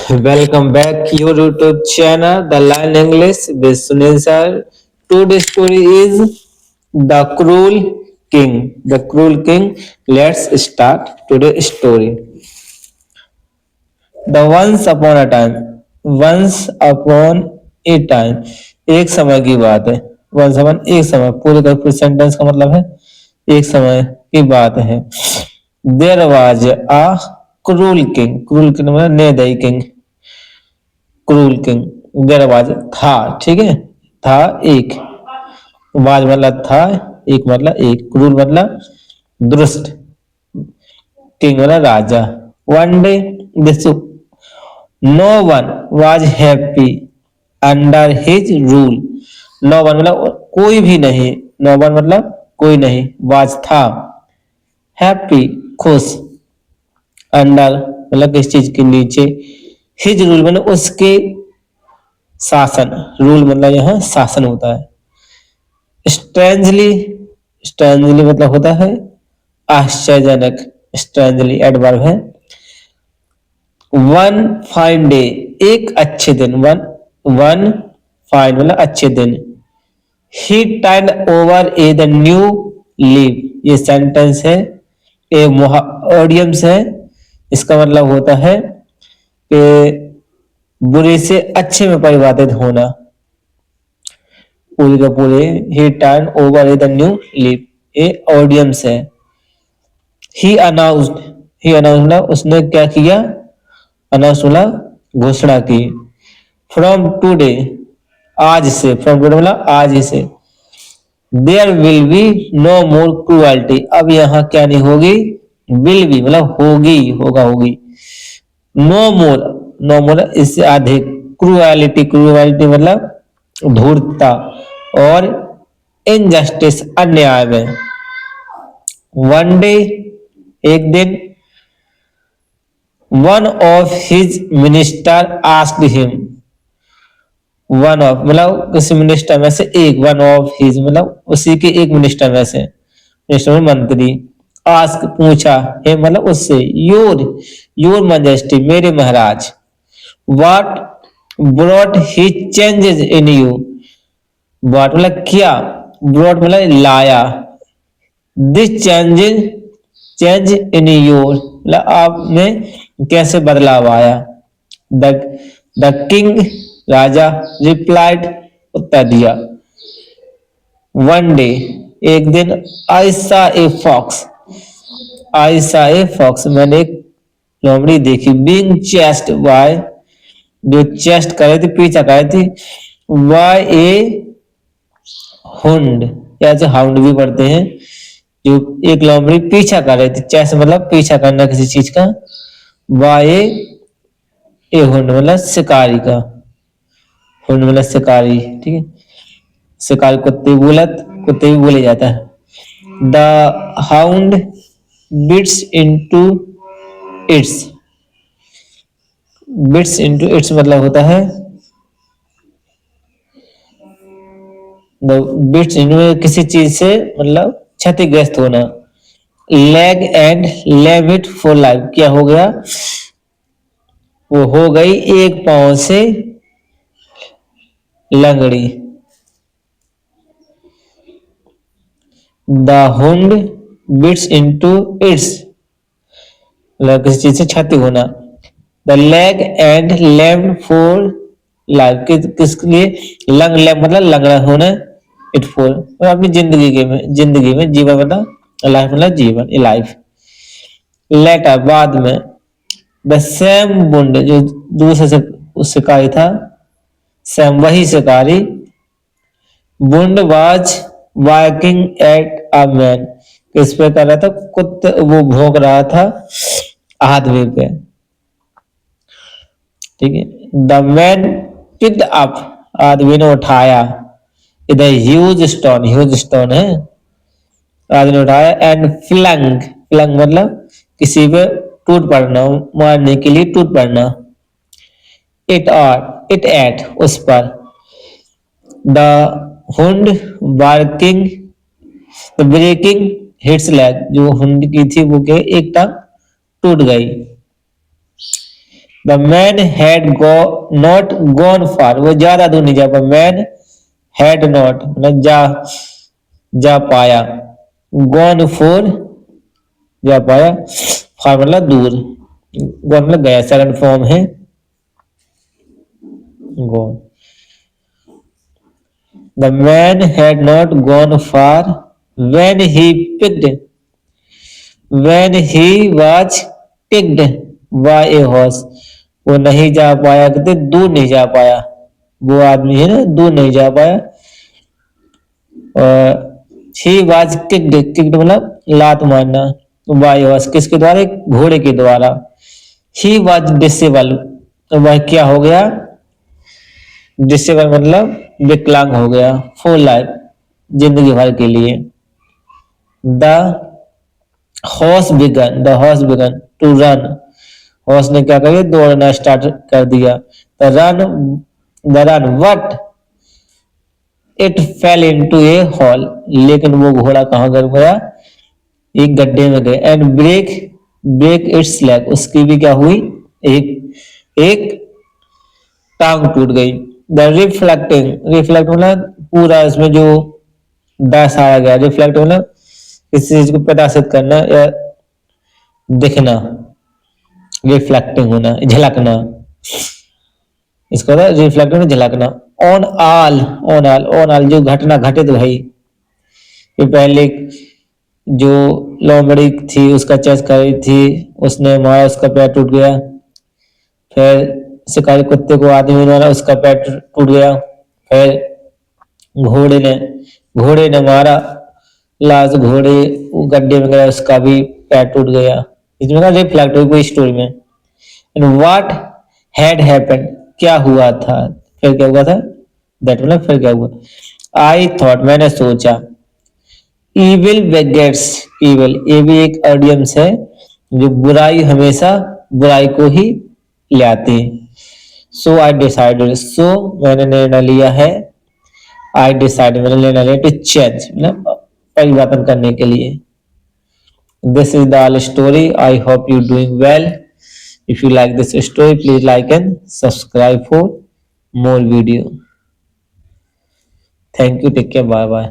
Welcome back your YouTube channel, The Learn English with Sunil sir. Today's story is The Cruel King. The Cruel King. Let's start today's story. The Once Upon a Time. Once upon a time. एक समय की बात है. Once upon एक समय. पूरे का पूरे सेंटेंस का मतलब है एक समय की बात है. There was a cruel king. Cruel king मतलब निर्दयी king. क्रूल किंग गैरबाज था. ठीक है, था एक. बाज मतलब था, एक मतलब एक. क्रूल मतलब दुष्ट, किंग मतलब राजा. One day this no one was happy under his rule. No one मतलब कोई भी नहीं. नो वन मतलब कोई नहीं. वाज था. हैप्पी खुश. अंडर मतलब किस चीज के नीचे. हिज रूल मतलब उसके शासन. रूल मतलब यहाँ शासन होता है. स्ट्रेंजली. स्ट्रेंजली मतलब होता है आश्चर्यजनक. स्ट्रेंजली एडवर्ब है. वन फाइन डे एक अच्छे दिन. वन फाइन मतलब अच्छे दिन. ही turn over A the new leave. ये सेंटेंस है, ए ऑडियम्स है. इसका मतलब होता है कि बुरे से अच्छे में परिवर्तित होना. पूरे का पूरे ही turn over the new leaf. A audience है. ही अनाउंस्ड. ही अनाउंस्ड उसने क्या किया. अनाउंस मतलब घोषणा की. फ्रॉम टुडे आज से. फ्रॉम टुडे मतलब आज से. There will be no more cruelty. अब यहाँ क्या नहीं होगी. विल बी मतलब होगी, होगा, होगी. नो मोर. नो मोर इससे अधिक. क्रुएलिटी. क्रुएलिटी मतलब धूर्तता और इनजस्टिस अन्याय में. वन डे एक दिन. One of his minister asked him. One of मतलब किसी मिनिस्टर में से एक. वन ऑफ हिज मतलब उसी के एक मिनिस्टर में से. मिनिस्टर में मंत्री. आस्क पूछा. हे मतलब उससे. योर मैजेस्टी मेरे महाराज. What brought he changes in you. What मतलब क्या. ब्रॉट मतलब लाया. दिस चेंज इन योर मतलब आप में कैसे बदलाव आया. द किंग राजा रिप्लाइड उत्तर दिया. वन डे एक दिन. आई सा ए फॉक्स. आई सा ए फॉक्स मैंने एक लोमड़ी देखी. बीइंग चेस्ड बाय जो चेस्ट कर रही थी, पीछा कर रही थी. बाय ए हुंड या जो हाउंड भी पढ़ते हैं. जो एक लोमड़ी पीछा कर रही थी. चेस्ट मतलब पीछा करना किसी चीज का. बाय ए हुंड मतलब शिकारी का. हुंड मतलब शिकारी. ठीक है, शिकारी कुत्ते बोलत कुत्ते भी बोले जाता है. The hound bits into its. Bits into its मतलब होता है बिट्स इनटू किसी चीज से मतलब क्षतिग्रस्त होना. लेग एंड लेव इट फॉर लाइफ. क्या हो गया. वो हो गई एक पांव से लंगड़ी. The Hund bits into its मतलब किसी चीज से क्षति होना. The leg and lame for life किसके लिए. लंग लेम मतलब लंगड़ा होना. इट फॉर अपनी जिंदगी में जीवन मतलब लाइफ मतलब जीवन. लाइफ. लेटर बाद में. द सेम बुंड जो दूसरे से शिकारी था. सेम वही शिकारी. बुंड was walking at a man. किस पे कर रहा था. कुत्ते वो भौंक रहा था आदमी पे. ठीक है. द मैन पिक्ड अप आदमी ने उठाया. इधर ह्यूज स्टोन है. आदमी ने उठाया. एंड फ्लंग मतलब किसी पे टूट पड़ना, मारने के लिए टूट पड़ना. इट एट उस पर. The hound barking the breaking hits leg. जो हुंड की थी वो के एक टांग टूट गई. The man had not gone far, वो ज्यादा दूर नहीं जा पाया। मैन हैड नॉट मतलब जा पाया, गॉन फोर जा पाया, फार मतलब दूर, गॉन मतलब गया, सेकंड फॉर्म है gone. The man had not gone far when he picked when he was picked by a horse, वो नहीं जा पाया, कहते दूर नहीं जा पाया, वो आदमी है ना दूर नहीं जा पाया। और he was kicked मतलब लात मारना, by a horse किसके द्वारा, एक घोड़े के द्वारा। he was disabled, तो वह क्या हो गया, डिसेबल मतलब विकलांग हो गया, फॉर लाइफ जिंदगी भर के लिए। The horse began to run, horse ने क्या किया, दौड़ना स्टार्ट कर दिया। The run what it fell into a hole, लेकिन वो घोड़ा कहां गिर गया, एक गड्ढे में गए। एंड ब्रेक इट्स लेग, उसकी भी क्या हुई, एक टांग टूट गई। द रिफ्लेक्ट मतलब पूरा इसमें जो दर्शाया गया, रिफ्लेक्ट मतलब किसी चीज को प्रदर्शित करना या दिखना, रिफ्लेक्टिंग होना, झलकना, इसको रिफ्लेक्टिंग में झलकना। ऑन ऑल जो घटना घटित भई, ये पहले जो लोमड़ी थी उसका चेस्ट कर रही थी, उसने मारा, उसका पैर टूट गया। फिर शिकारी कुत्ते को आदमी मारा, उसका पैर टूट गया। फिर घोड़े ने मारा, लाश घोड़े गड्ढे में गया, उसका भी पैर टूट गया। इसमें का रिफ्लेक्ट हुई कोई स्टोरी में। एंड व्हाट हैड हैपेंड, क्या हुआ था, फिर क्या हुआ था, दैट मतलब फिर क्या हुआ। आई थॉट, मैंने सोचा। इविल बेगेट्स इविल, ये भी एक ऑडियंस है, जो बुराई हमेशा बुराई को ही ले आती है। सो आई डिसाइडेड, सो मैंने निर्णय लिया है, आई डिसाइड मैंने निर्णय लिया, टू चेंज मतलब परिवर्तन करने के लिए। This is the all story, I hope you doing well. If you like this story please like and subscribe for more video. Thank you, take care, bye bye.